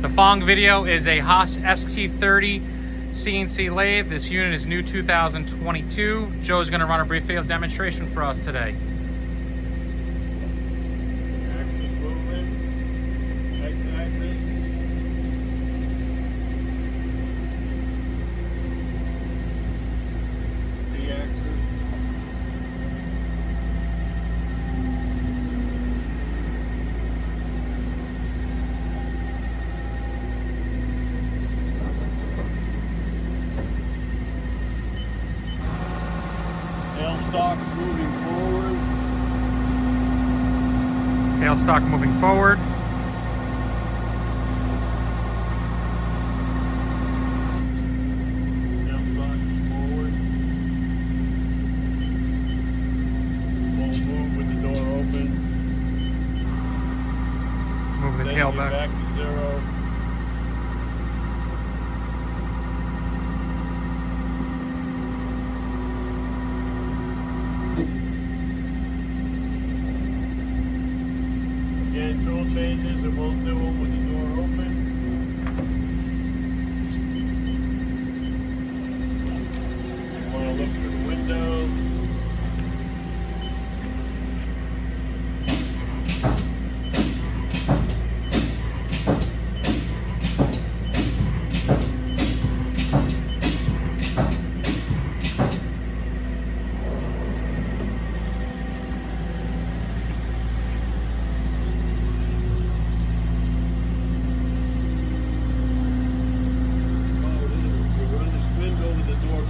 The following video is a HAAS ST-30 CNC lathe. This unit is new 2022. Joe's going to run a brief video demonstration for us today. Axis movement, X-axis. Z-axis. Tailstock moving forward. Tailstock moving forward. Tailstock forward. Won't move with the door open. Move the Then tail get back. back to zero. Again, tool changes, it won't do them with the door open. You want to look through the window.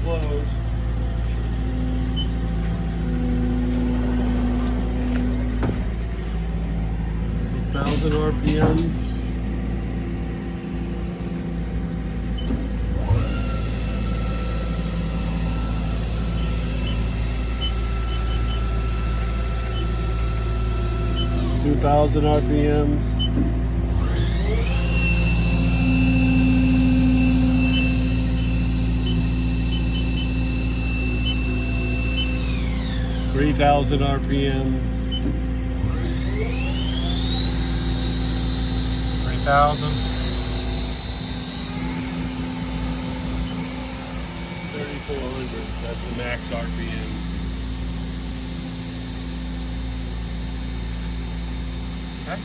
Closed. Thousand RPM. $2,000 RPMs. $3,000 RPM. 3,000. 3,400. That's the max RPM. Okay.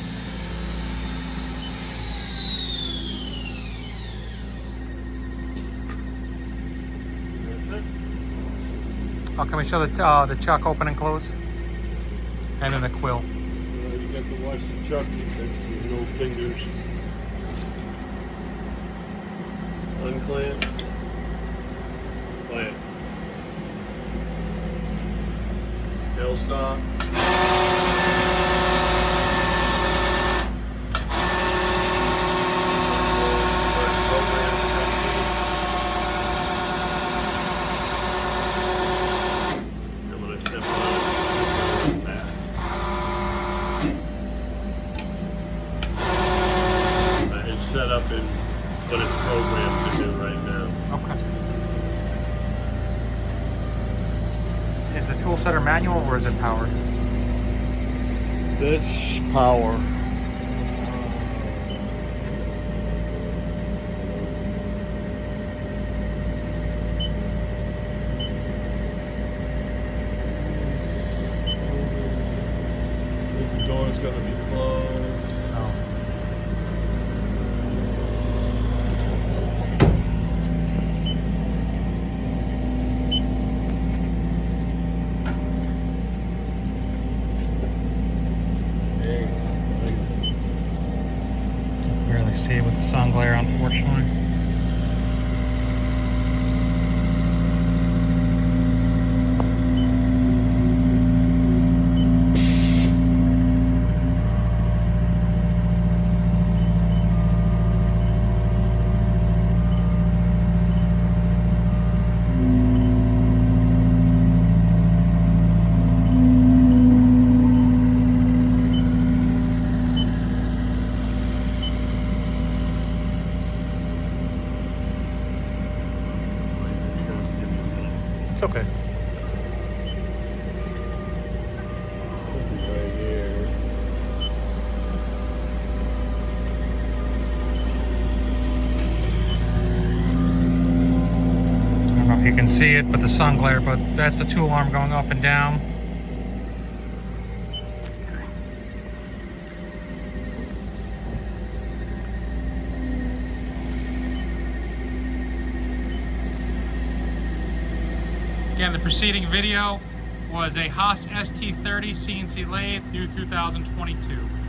Oh, can we show the chuck open and close? And then the quill. You got to watch the chuck because there's no fingers. Unclamp. Clamp. Tailstock. Set up in what it's programmed to do right now. Okay. Is the tool setter manual or is it powered? That's power. The door's gonna be closed. Oh. Barely see it with the sun glare, unfortunately. It's okay. Right here. if you can see it, but the sun glare, but that's the tool arm going up and down. Again, the preceding video was a HAAS ST-30 CNC lathe, new 2022.